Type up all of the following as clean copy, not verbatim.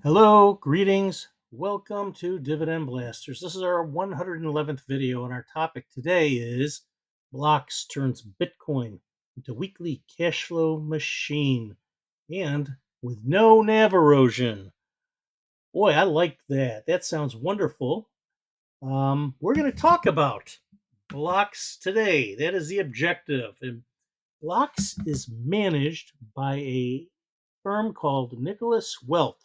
Hello, greetings. Welcome to Dividend Blasters. This is our 111th video, and our topic today is Blox turns Bitcoin into weekly cash flow machine and with no NAV erosion. Boy, I like that. That sounds wonderful. We're going to talk about Blox today. That is the objective. And Blox is managed by a firm called Nicholas Wealth.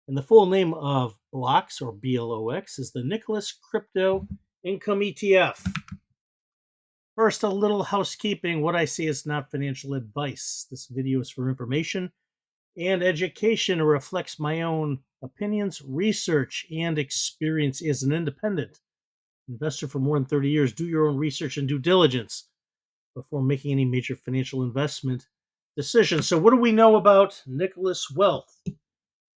And the full name of Blox, or BLOX, is the Nicholas Crypto Income ETF. First, a little housekeeping. What I say is not financial advice. This video is for information and education. It reflects my own opinions, research, and experience as an independent investor for more than 30 years. Do your own research and due diligence before making any major financial investment decisions. So, what do we know about Nicholas Wealth?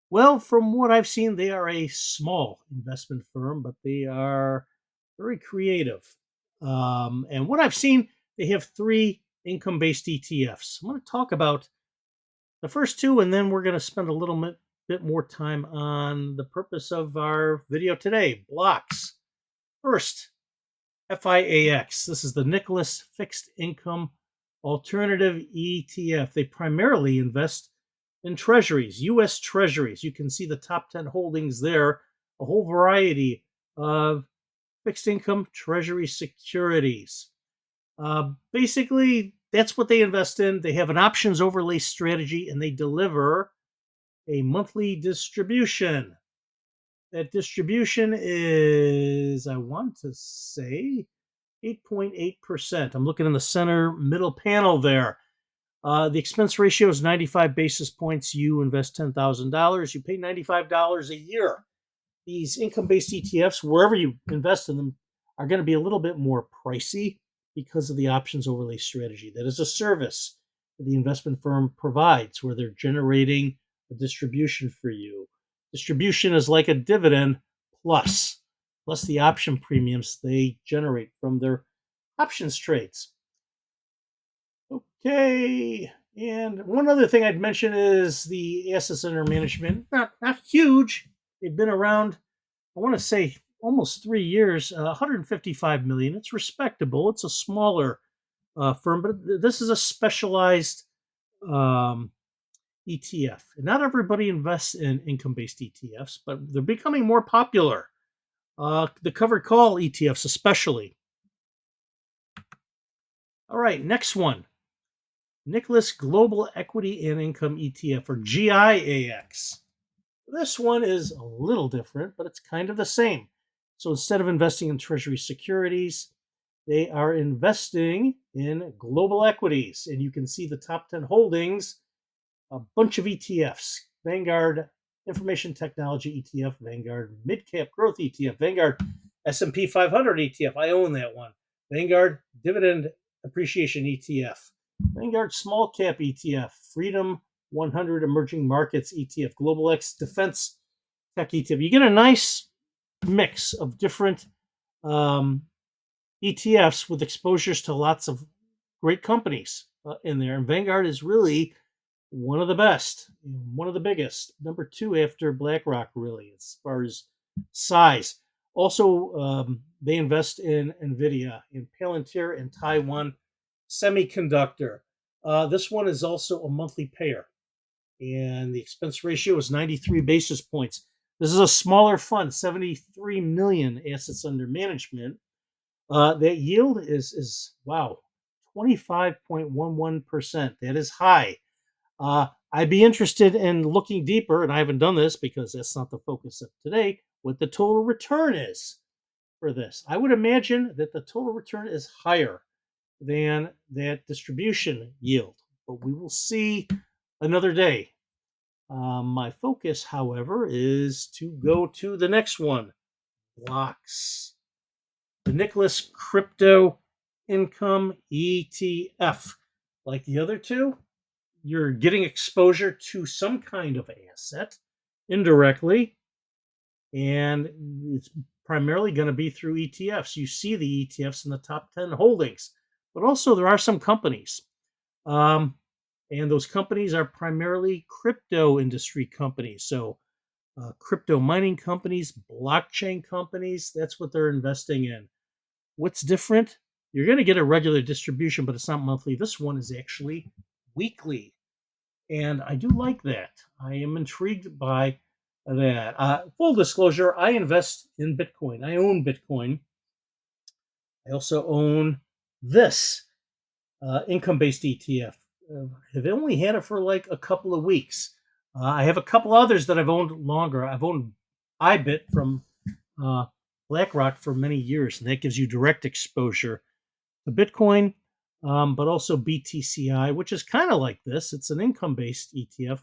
Well, from what I've seen, they are a small investment firm, but they are very creative. And what I've seen, they have three income based ETFs. I'm going to talk about the first two, and then we're going to spend a little bit more time on the purpose of our video today. Blox. First, FIAX. This is the Nicholas Fixed Income Alternative ETF. They primarily invest in treasuries, U.S. treasuries. You can see the top 10 holdings there, a whole variety of fixed income treasury securities. Basically, that's what they invest in. They have an options overlay strategy, and they deliver a monthly distribution. That distribution is, I want to say, 8.8%. I'm looking in the center middle panel there. The expense ratio is 95 basis points. You invest $10,000. You pay $95 a year. These income-based ETFs, wherever you invest in them, are going to be a little bit more pricey because of the options overlay strategy. That is a service that the investment firm provides where they're generating a distribution for you. Distribution is like a dividend plus the option premiums they generate from their options trades. Okay, and one other thing I'd mention is the assets under management. Not huge. They've been around, I want to say, almost 3 years. 155 million. It's respectable. It's a smaller firm, but this is a specialized um, ETF. And not everybody invests in income-based ETFs, but they're becoming more popular. The covered call ETFs, especially. All right, next one. Nicholas Global Equity and Income ETF, or GIAX. This one is a little different, but it's kind of the same. So instead of investing in treasury securities, they are investing in global equities. And you can see the top 10 holdings, a bunch of ETFs. Vanguard Information Technology ETF, Vanguard Midcap Growth ETF, Vanguard S&P 500 ETF. I own that one. Vanguard Dividend Appreciation ETF. Vanguard Small Cap ETF, Freedom 100 Emerging Markets ETF, Global X Defense Tech ETF. You get a nice mix of different ETFs with exposures to lots of great companies in there. And Vanguard is really one of the best, one of the biggest, number two after BlackRock, really, as far as size. Also, they invest in NVIDIA, in Palantir, and Taiwan Semiconductor. This one is also a monthly payer, and the expense ratio is 93 basis points. This is a smaller fund, 73 million assets under management. That yield is wow, 25.11%. That is high. I'd be interested in looking deeper, and I haven't done this because that's not the focus of today, what the total return is for this. I would imagine that the total return is higher than that distribution yield, but we will see another day. My focus, however, is to go to the next one, Blox, the Nicholas Crypto Income ETF. Like the other two, you're getting exposure to some kind of asset indirectly, and it's primarily going to be through ETFs. You see the ETFs in the top 10 holdings, but also there are some companies. And those companies are primarily crypto industry companies. So crypto mining companies, blockchain companies. That's what they're investing in. What's different? You're going to get a regular distribution, but it's not monthly. This one is actually weekly. And I do like that. I am intrigued by that. Full disclosure, I invest in Bitcoin. I own Bitcoin. I also own this income-based ETF. I've only had it for like a couple of weeks. I have a couple others that I've owned longer. I've owned IBIT from uh, BlackRock for many years, and that gives you direct exposure to Bitcoin, but also BTCI, which is kind of like this. It's an income-based ETF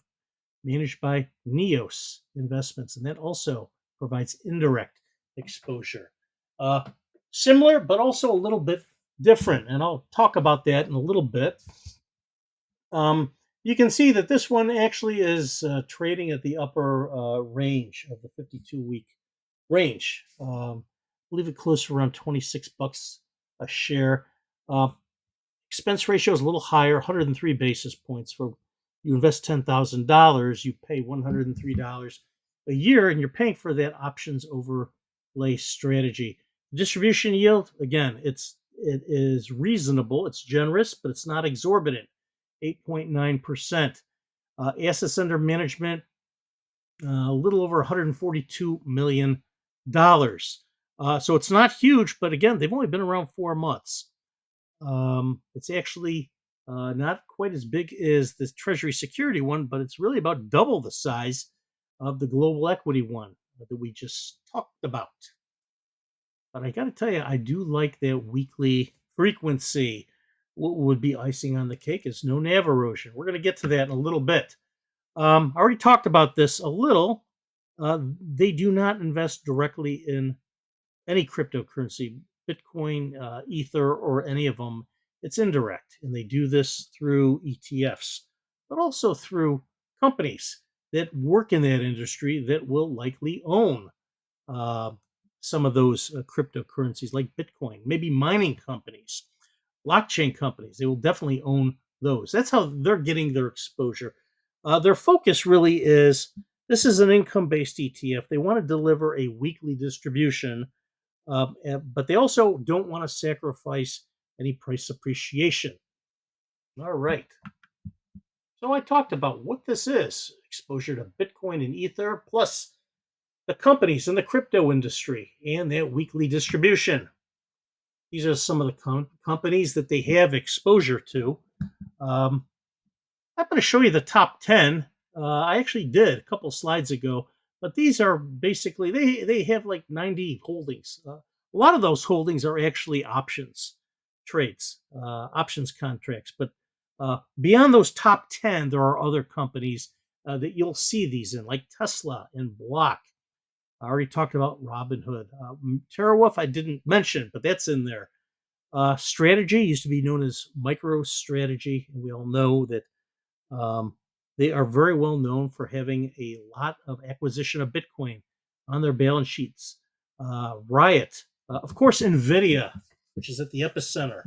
managed by Neos Investments, and that also provides indirect exposure. Uh, Similar, but also a little bit different, and I'll talk about that in a little bit. You can see that this one actually is trading at the upper range of the 52-week range. I believe it closed for around 26 bucks a share. Uh, Expense ratio is a little higher, 103 basis points. For you invest $10,000, you pay $103 a year, and you're paying for that options overlay strategy. Distribution yield, again, it is reasonable, it's generous, but it's not exorbitant. 8.9%. Assets under management, a little over $142 million. So it's not huge, but again, they've only been around 4 months. It's actually not quite as big as the Treasury security one, but it's really about double the size of the global equity one that we just talked about. But I got to tell you, I do like that weekly frequency. What would be icing on the cake is no NAV erosion. We're going to get to that in a little bit. I already talked about this a little. They do not invest directly in any cryptocurrency, Bitcoin, Ether, or any of them. It's indirect, and they do this through ETFs, but also through companies that work in that industry that will likely own uh, some of those cryptocurrencies like Bitcoin, maybe mining companies, blockchain companies. They will definitely own those. That's how they're getting their exposure. Their focus really is this is an income based ETF. They want to deliver a weekly distribution, but they also don't want to sacrifice any price appreciation. All right. So I talked about what this is exposure to Bitcoin and Ether, plus the companies in the crypto industry and that weekly distribution. These are some of the companies that they have exposure to. Um, I'm going to show you the top 10. I actually did a couple slides ago, but these are basically, they have like 90 holdings. A lot of those holdings are actually options trades, options contracts. But beyond those top 10, there are other companies that you'll see these in, like Tesla and Block. I already talked about Robinhood. TerraWolf I didn't mention, but that's in there. Strategy used to be known as MicroStrategy, and we all know that um, they are very well known for having a lot of acquisition of Bitcoin on their balance sheets. Riot, of course, NVIDIA, which is at the epicenter,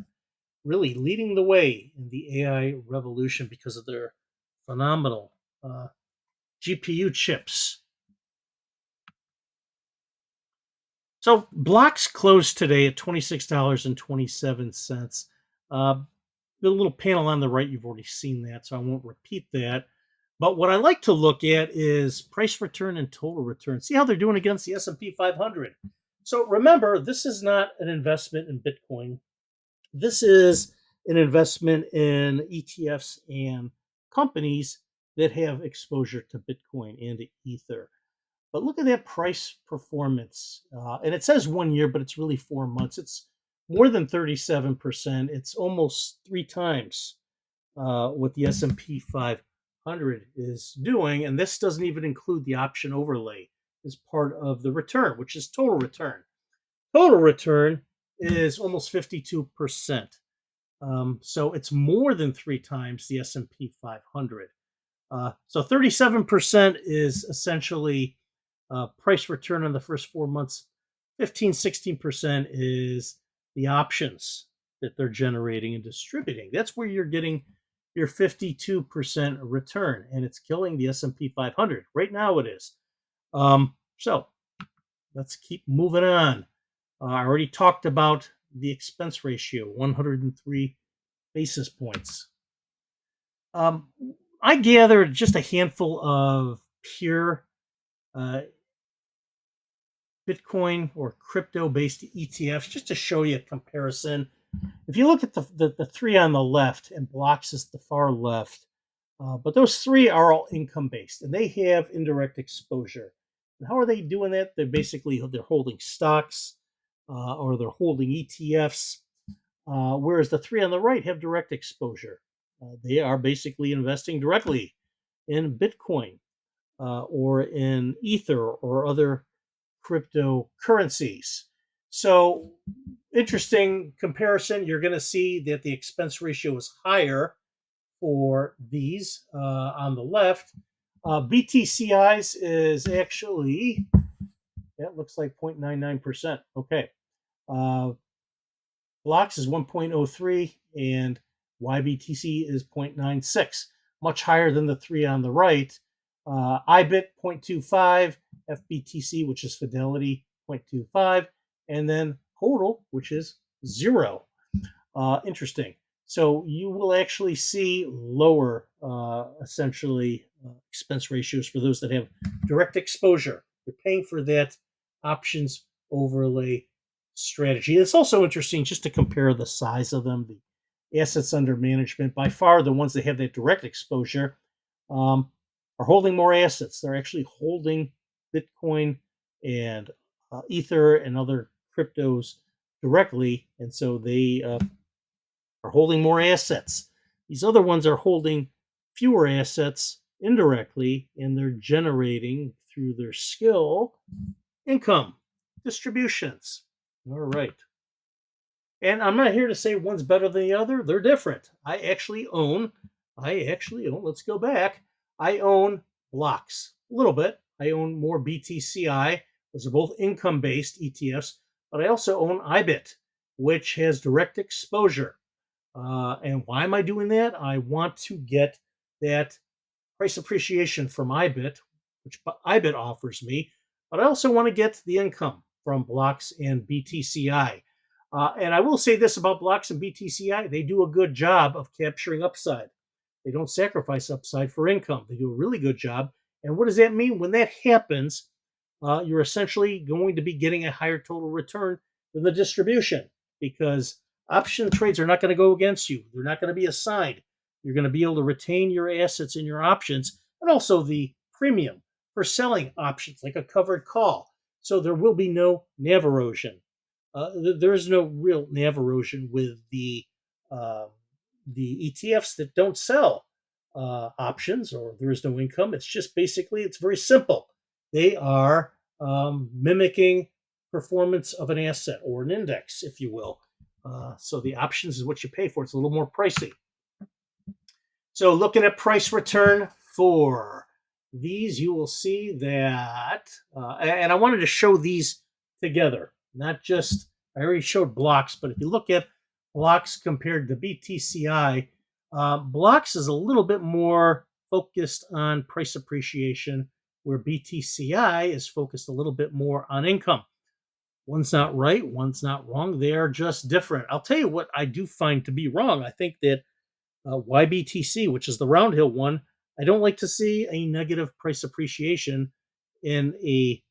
really leading the way in the AI revolution because of their phenomenal GPU chips. So Blox closed today at $26.27. The little panel on the right, you've already seen that, so I won't repeat that. But what I like to look at is price return and total return. See how they're doing against the S&P 500. So remember, this is not an investment in Bitcoin. This is an investment in ETFs and companies that have exposure to Bitcoin and to Ether. But look at that price performance. And it says 1 year, but it's really 4 months. It's more than 37%. It's almost three times what the S&P 500 is doing. And this doesn't even include the option overlay as part of the return, which is total return. Total return is almost 52%. So it's more than three times the S&P 500. So 37% is essentially price return on the first 4 months. 16% is the options that they're generating and distributing. That's where you're getting your 52% return, and it's killing the S&P 500. Right now it is. So let's keep moving on. I already talked about the expense ratio, 103 basis points. I gathered just a handful of pure uh, Bitcoin or crypto-based ETFs just to show you a comparison. If you look at the three on the left and Blox is the far left, but those three are all income-based and they have indirect exposure. And how are they doing that? They're holding stocks or they're holding ETFs, whereas the three on the right have direct exposure. They are basically investing directly in Bitcoin or in Ether or other cryptocurrencies. So, interesting comparison. You're going to see that the expense ratio is higher for these on the left. BTCI's is actually, that looks like 0.99%. Okay. Uh, Blox is 1.03 and YBTC is 0.96, much higher than the three on the right. IBIT 0.25, FBTC, which is Fidelity 0.25, and then Hodl, which is 0. Interesting. So you will actually see lower, essentially, expense ratios for those that have direct exposure. You're paying for that options overlay strategy. It's also interesting just to compare the size of them, the assets under management. By far, the ones that have that direct exposure are holding more assets. They're actually holding Bitcoin and Ether and other cryptos directly, and so they are holding more assets. These other ones are holding fewer assets indirectly, and they're generating through their skill income distributions. All right. And I'm not here to say one's better than the other. They're different. Let's go back. I own Blox a little bit. I own more BTCI. Those are both income based ETFs, but I also own IBIT, which has direct exposure. And why am I doing that? I want to get that price appreciation from IBIT, which IBIT offers me, but I also want to get the income from Blox and BTCI. And I will say this about Blox and BTCI, they do a good job of capturing upside. They don't sacrifice upside for income. They do a really good job. And what does that mean? When that happens, you're essentially going to be getting a higher total return than the distribution because option trades are not going to go against you. They're not going to be assigned. You're going to be able to retain your assets in your options and also the premium for selling options like a covered call. So there will be no NAV erosion. There is no real NAV erosion with uh, the ETFs that don't sell options, or there is no income. It's just basically it's very simple. They are mimicking performance of an asset or an index, if you will. So the options is what you pay for. It's a little more pricey. So looking at price return for these, you will see that, and I wanted to show these together, not just, I already showed Blox, but if you look at Blox compared to BTCI, Blox is a little bit more focused on price appreciation, where BTCI is focused a little bit more on income. One's not right, one's not wrong. They are just different. I'll tell you what I do find to be wrong. I think that YBTC, which is the Roundhill one, I don't like to see a negative price appreciation in a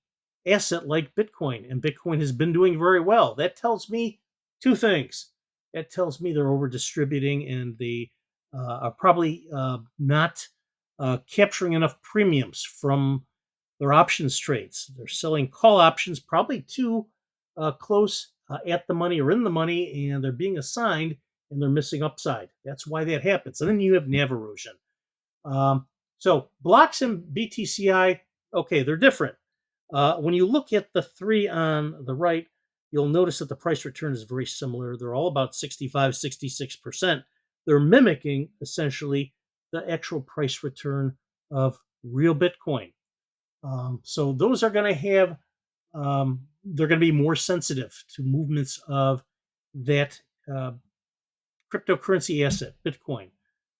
asset like Bitcoin, and Bitcoin has been doing very well. That tells me two things. That tells me they're over distributing and they are probably not capturing enough premiums from their options trades. They're selling call options probably too close at the money or in the money, and they're being assigned and they're missing upside. That's why that happens. And then you have NAV erosion. So Blox and BTCI, okay, they're different. When you look at the three on the right, you'll notice that the price return is very similar. They're all about 65, 66%. They're mimicking essentially the actual price return of real Bitcoin. So those are going to have, they're going to be more sensitive to movements of that cryptocurrency asset, Bitcoin,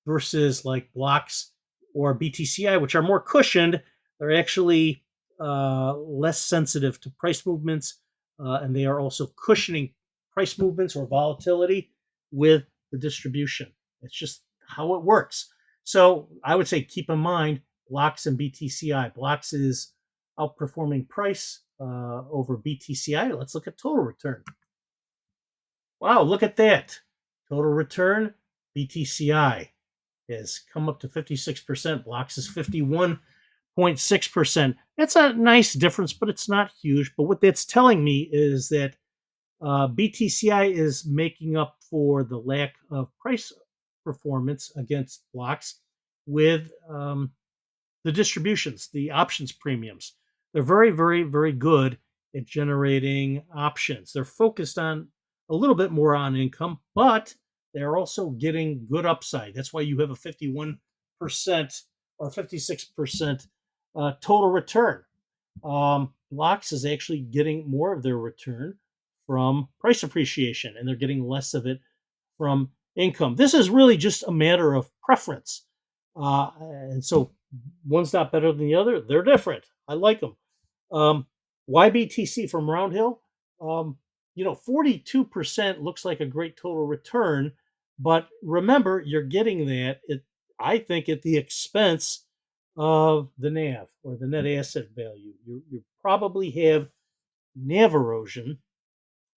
versus like Blox or BTCI, which are more cushioned. They're actually less sensitive to price movements, and they are also cushioning price movements or volatility with the distribution. It's just how it works. So I would say keep in mind Blox and BTCI. Blox is outperforming price over BTCI. Let's look at total return. Wow, look at that. Total return, BTCI has come up to 56%. Blox is 51.6%. That's a nice difference, but it's not huge. But what that's telling me is that BTCI is making up for the lack of price performance against Blox with the distributions, the options premiums. They're very, very, very good at generating options. They're focused on a little bit more on income, but they're also getting good upside. That's why you have a 51% or 56% total return. Blox is actually getting more of their return from price appreciation, and they're getting less of it from income. This is really just a matter of preference. And so one's not better than the other. They're different. I like them. YBTC from Roundhill, 42% looks like a great total return. But remember, you're getting that, I think, at the expense of the NAV or the net asset value. You probably have NAV erosion.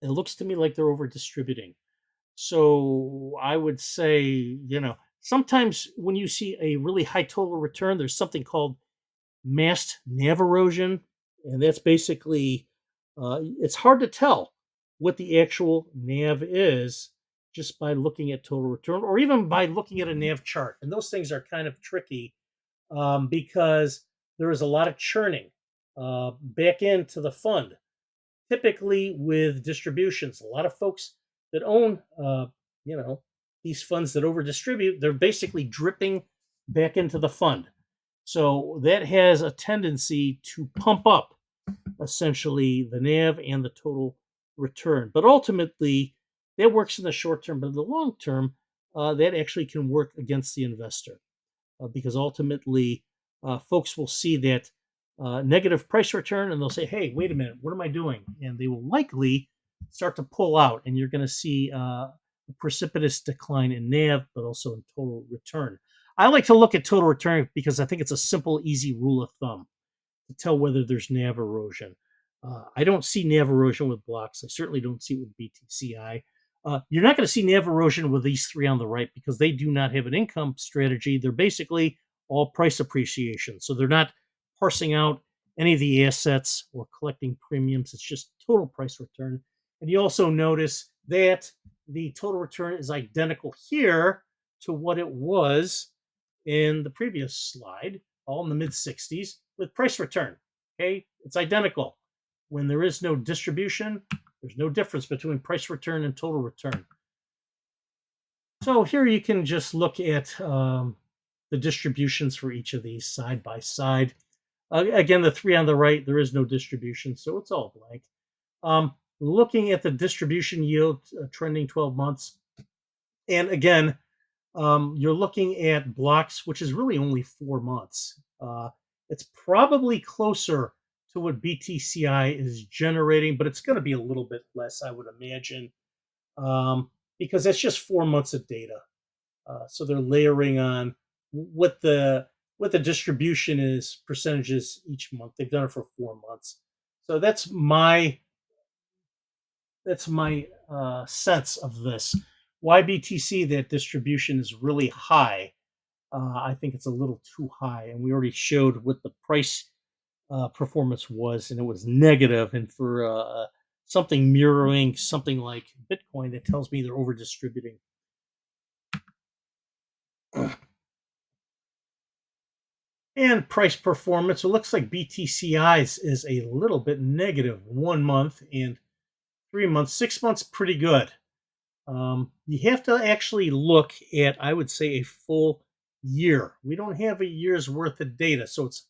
It looks to me like they're over distributing. So I would say, sometimes when you see a really high total return, there's something called masked NAV erosion. And that's basically, it's hard to tell what the actual NAV is just by looking at total return or even by looking at a NAV chart. And those things are kind of tricky because there is a lot of churning back into the fund, typically with distributions. A lot of folks that own, you know, these funds that over distribute, they're basically dripping back into the fund. So that has a tendency to pump up essentially the NAV and the total return. But ultimately, that works in the short term, but in the long term, that actually can work against the investor because ultimately, folks will see that negative price return and they'll say, hey, wait a minute, what am I doing? And they will likely start to pull out, and you're going to see a precipitous decline in NAV, but also in total return. I like to look at total return because I think it's a simple, easy rule of thumb to tell whether there's NAV erosion. I don't see NAV erosion with Blox. I certainly don't see it with BTCI. You're not going to see NAV erosion with these three on the right because they do not have an income strategy. They're basically all price appreciation. So they're not parsing out any of the assets or collecting premiums. It's just total price return. And you also notice that the total return is identical here to what it was in the previous slide, all in the mid 60s with price return. Okay, it's identical. When there is no distribution, there's no difference between price return and total return. So here you can just look at the distributions for each of these side by side. Again, the three on the right, there is no distribution, so it's all blank. Looking at the distribution yield trending 12 months, and again, you're looking at Blox, which is really only 4 months. It's probably closer to what BTCI is generating, but it's going to be a little bit less, I would imagine, because that's just 4 months of data. So they're layering on what the distribution is percentages each month. They've done it for 4 months, so that's my sense of this. YBTC, that distribution is really high. I think it's a little too high, and we already showed what the price performance was, and it was negative. And for something mirroring something like Bitcoin, that tells me they're over distributing. And price performance, it looks like BTCI's is a little bit negative 1 month and 3 months. 6 months, pretty good. You have to actually look at, I would say, a full year. We don't have a year's worth of data, so it's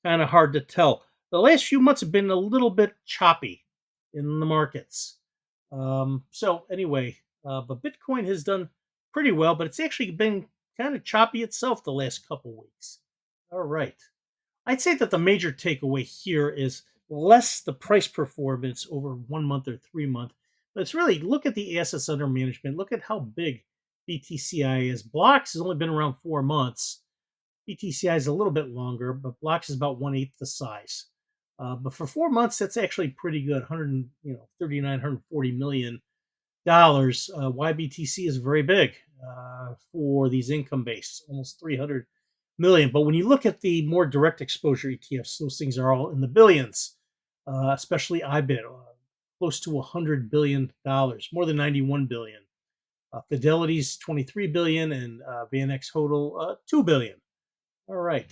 kind of hard to tell. The last few months have been a little bit choppy in the markets. So anyway, but Bitcoin has done pretty well, but it's actually been kind of choppy itself the last couple weeks. All right. I'd say that the major takeaway here is less the price performance over 1 month or 3 month, but it's really look at the assets under management. Look at how big BTCI is. Blox has only been around 4 months. BTCI is a little bit longer, but Blox is about 1/8 the size. But for 4 months, that's actually pretty good. 139, $140 million. YBTC is very big for these income based, almost 300 million. But when you look at the more direct exposure ETFs, those things are all in the billions, especially IBIT, close to $100 billion, more than 91 billion. Fidelity's 23 billion, and VanEck total 2 billion. All right.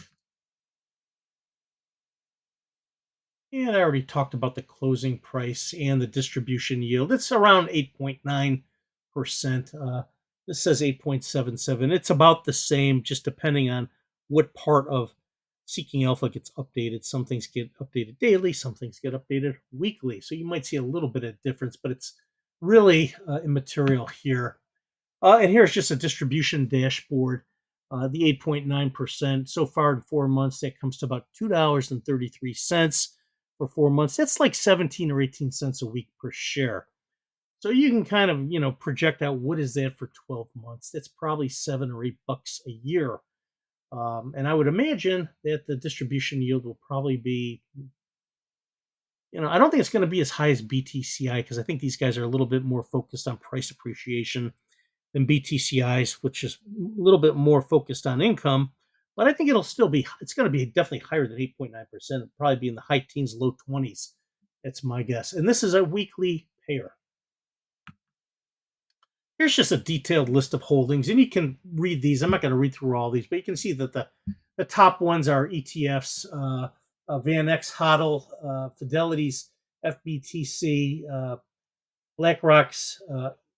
And I already talked about the closing price and the distribution yield. It's around 8.9%. This says 8.77. It's about the same, just depending on what part of Seeking Alpha gets updated. Some things get updated daily, some things get updated weekly. So you might see a little bit of difference, but it's really immaterial here. And here's just a distribution dashboard. The 8.9% so far in 4 months, that comes to about $2.33 for 4 months. That's like 17 or 18 cents a week per share. So you can kind of, project out what is that for 12 months. That's probably $7 or $8 a year. And I would imagine that the distribution yield will probably be, I don't think it's going to be as high as BTCI because I think these guys are a little bit more focused on price appreciation than BTCIs, which is a little bit more focused on income. But I think it's going to be definitely higher than 8.9%. It'll probably be in the high teens, low 20s. That's my guess. And this is a weekly payer. Here's just a detailed list of holdings, and you can read these. I'm not going to read through all these, but you can see that the top ones are ETFs, VanEck, HODL, Fidelity's, FBTC, BlackRock's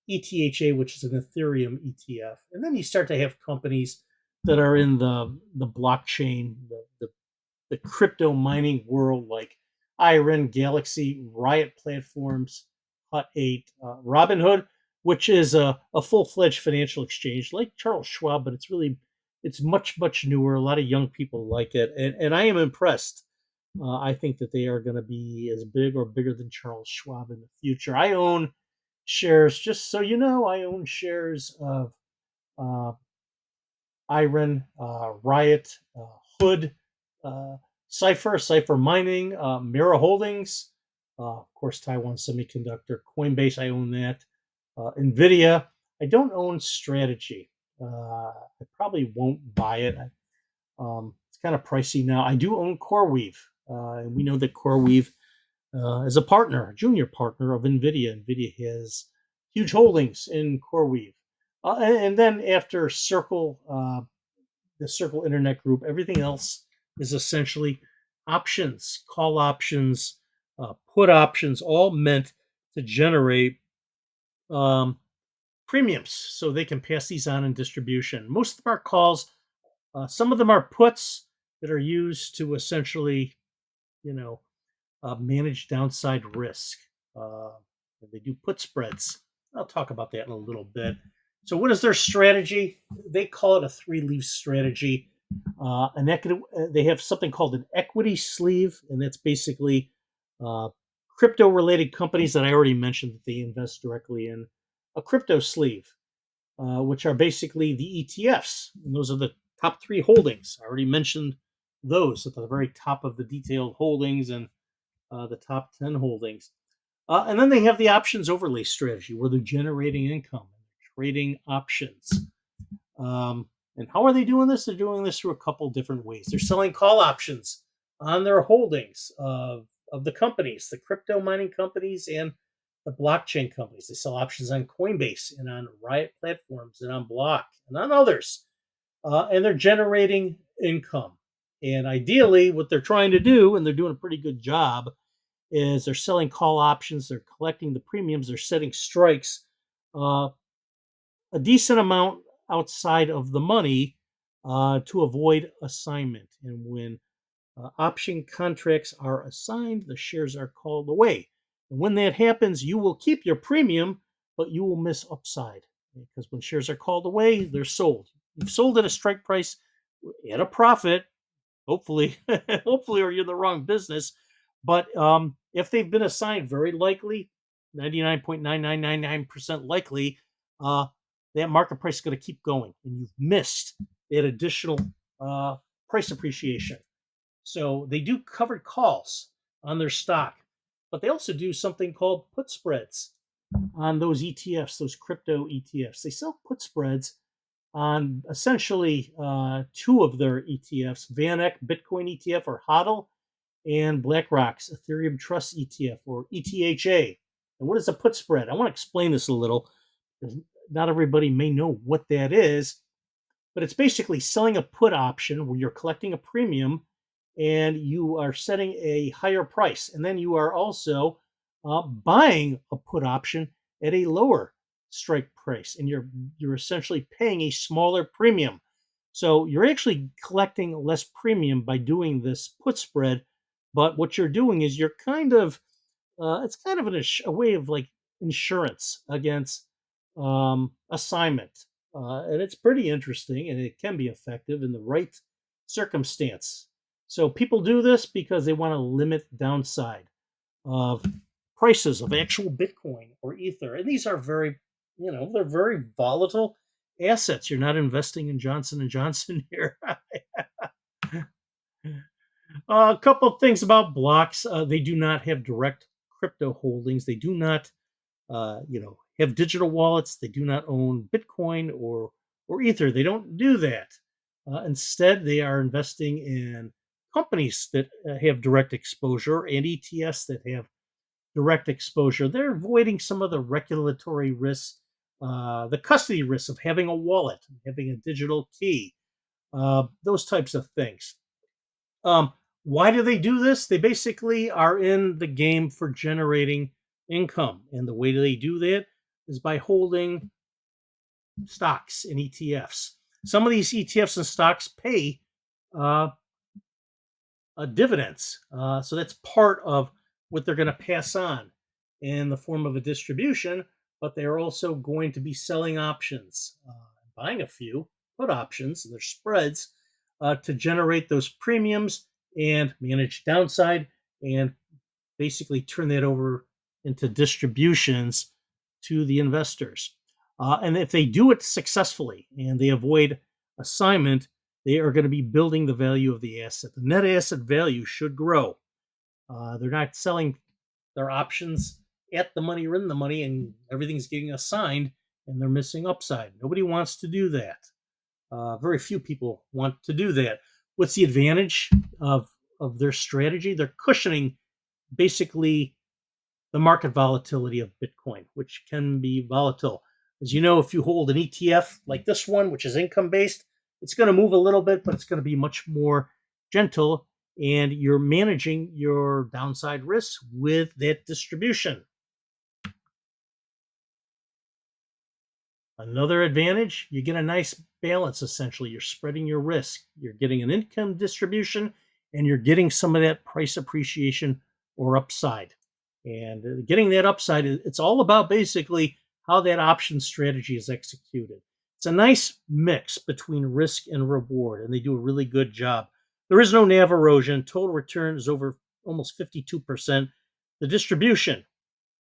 ETHA, which is an Ethereum ETF. And then you start to have companies that are in the blockchain, the crypto mining world, like IREN, Galaxy, Riot Platforms, Hut 8, Robinhood, which is a full-fledged financial exchange like Charles Schwab, but it's much, much newer. A lot of young people like it. And I am impressed. I think that they are going to be as big or bigger than Charles Schwab in the future. I own shares, just so you know, I own shares of uh, IREN, Riot, Hood, uh, Cipher Mining, Mira Holdings, of course, Taiwan Semiconductor, Coinbase, I own that, NVIDIA. I don't own Strategy. I probably won't buy it. It's kind of pricey now. I do own CoreWeave, and we know that CoreWeave as a partner, a junior partner of NVIDIA. NVIDIA has huge holdings in CoreWeave. And then after the Circle Internet Group, everything else is essentially options, call options, put options, all meant to generate um, premiums so they can pass these on in distribution. Most of our calls, some of them are puts that are used to essentially, you know, manage downside risk. Uh, they do put spreads. I'll talk about that in a little bit. So, what is their strategy? They call it a three-leaf strategy. They have something called an equity sleeve, and that's basically crypto-related companies that I already mentioned that they invest directly in. A crypto sleeve, which are basically the ETFs, and those are the top three holdings. I already mentioned those at the very top of the detailed holdings and the top 10 holdings. And then they have the options overlay strategy where they're generating income, trading options. And how are they doing this? They're doing this through a couple different ways. They're selling call options on their holdings of the companies, the crypto mining companies and the blockchain companies. They sell options on Coinbase and on Riot platforms and on Block and on others. And they're generating income. And ideally, what they're trying to do, and they're doing a pretty good job, is they're selling call options, they're collecting the premiums, they're setting strikes, uh, a decent amount outside of the money to avoid assignment. And when option contracts are assigned, the shares are called away. And when that happens, you will keep your premium, but you will miss upside because when shares are called away, they're sold. You've sold at a strike price at a profit, Hopefully, hopefully, or you're in the wrong business. But if they've been assigned, very likely, 99.9999% likely, uh, that market price is going to keep going, and you've missed that additional uh, price appreciation. So they do covered calls on their stock, but they also do something called put spreads on those ETFs, those crypto ETFs. They sell put spreads on essentially two of their ETFs, VanEck Bitcoin ETF or HODL, and BlackRock's Ethereum Trust ETF or ETHA. And what is a put spread? I want to explain this a little because not everybody may know what that is, but it's basically selling a put option where you're collecting a premium and you are setting a higher price. And then you are also buying a put option at a lower strike price, and you're essentially paying a smaller premium. So you're actually collecting less premium by doing this put spread. But what you're doing is you're kind of it's kind of a way of like insurance against assignment, and it's pretty interesting, and it can be effective in the right circumstance. So people do this because they want to limit downside of prices of actual Bitcoin or Ether, and these are very, they're very volatile assets. You're not investing in Johnson and Johnson here. A couple of things about Blox. They do not have direct crypto holdings. They do not, have digital wallets. They do not own Bitcoin or Ether. They don't do that. Instead, they are investing in companies that have direct exposure and ETFs that have direct exposure. They're avoiding some of the regulatory risks, the custody risks of having a wallet, having a digital key, those types of things. Um, why do they do this? They basically are in the game for generating income. And the way they do that is by holding stocks and ETFs. Some of these ETFs and stocks pay uh, dividends. So that's part of what they're going to pass on in the form of a distribution, but they're also going to be selling options, buying a few put options, and their spreads to generate those premiums and manage downside and basically turn that over into distributions to the investors. And if they do it successfully and they avoid assignment, they are going to be building the value of the asset. The net asset value should grow. They're not selling their options at the money or in the money, and everything's getting assigned, and they're missing upside. Nobody wants to do that. Very few people want to do that. What's the advantage of their strategy? They're cushioning basically the market volatility of Bitcoin, which can be volatile. As you know, if you hold an ETF like this one, which is income based, it's going to move a little bit, but it's going to be much more gentle, and you're managing your downside risks with that distribution. Another advantage, you get a nice balance essentially. You're spreading your risk. You're getting an income distribution and you're getting some of that price appreciation or upside. And getting that upside, it's all about basically how that option strategy is executed. It's a nice mix between risk and reward, and they do a really good job. There is no NAV erosion. Total return is over almost 52%. The distribution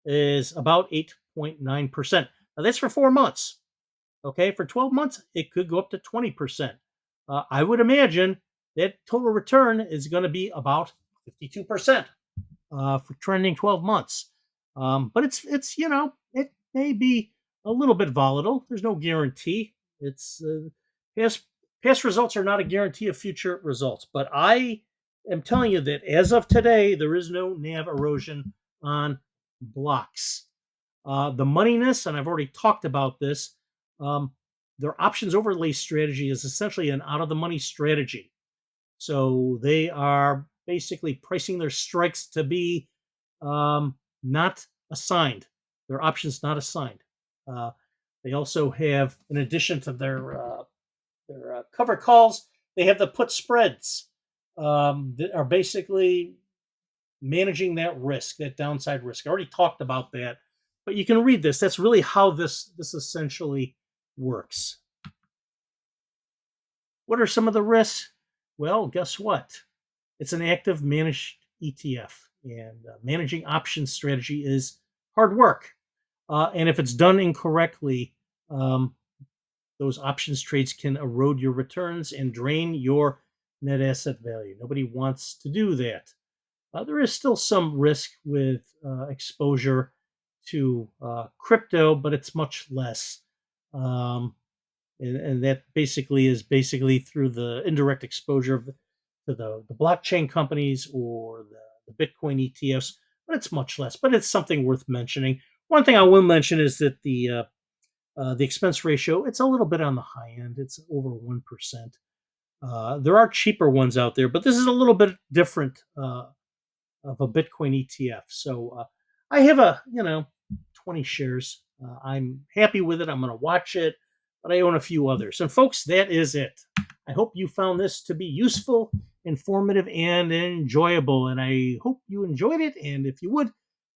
is about 8.9%. Now, that's for 4 months. Okay, for 12 months, it could go up to 20%. I would imagine that total return is going to be about 52% for trending 12 months. But it's it may be a little bit volatile. There's no guarantee. It's past results are not a guarantee of future results. But I am telling you that as of today, there is no NAV erosion on Blox. The moneyness, and I've already talked about this. Um, their options overlay strategy is essentially an out of the money strategy. So they are basically pricing their strikes to be not assigned. Their options not assigned. Uh, they also have, in addition to their cover calls, they have the put spreads that are basically managing that risk, that downside risk. I already talked about that, but you can read this. That's really how this essentially works. What are some of the risks? Well, guess what? It's an active managed ETF, and managing options strategy is hard work. And if it's done incorrectly, um, those options trades can erode your returns and drain your net asset value. Nobody wants to do that. There is still some risk with exposure to crypto, but it's much less. Um, and that basically through the indirect exposure to the blockchain companies or the Bitcoin ETFs, but it's much less. But it's something worth mentioning. One thing I will mention is that the expense ratio, it's a little bit on the high end. It's over 1%. There are cheaper ones out there, but this is a little bit different of a Bitcoin ETF. So I have 20 shares. I'm happy with it. I'm going to watch it, but I own a few others. And folks, that is it. I hope you found this to be useful, informative, and enjoyable. And I hope you enjoyed it. And if you would,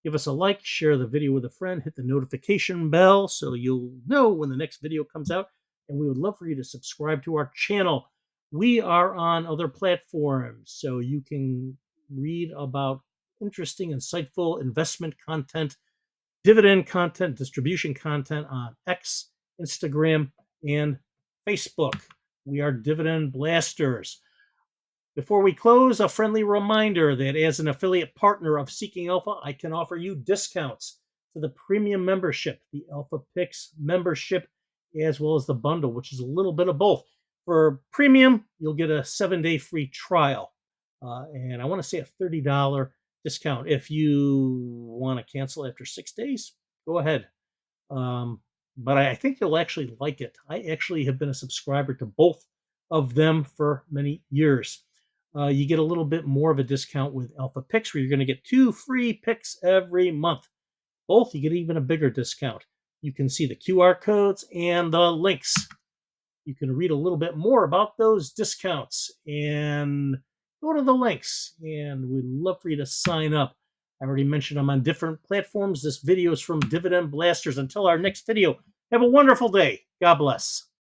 give us a like, share the video with a friend, hit the notification bell so you'll know when the next video comes out. And we would love for you to subscribe to our channel. We are on other platforms, so you can read about interesting, insightful investment content, dividend content, distribution content on X, Instagram, and Facebook. We are Dividend Blasters. Before we close, a friendly reminder that as an affiliate partner of Seeking Alpha, I can offer you discounts to the premium membership, the Alpha Picks membership, as well as the bundle, which is a little bit of both. For premium, you'll get a 7-day free trial. And I want to say a $30 discount. If you want to cancel after 6 days, go ahead. But I think you'll actually like it. I actually have been a subscriber to both of them for many years. You get a little bit more of a discount with Alpha Picks, where you're going to get 2 free picks every month. Both, you get even a bigger discount. You can see the QR codes and the links. You can read a little bit more about those discounts and go to the links. And we'd love for you to sign up. I already mentioned I'm on different platforms. This video is from Dividend Blasters. Until our next video, have a wonderful day. God bless.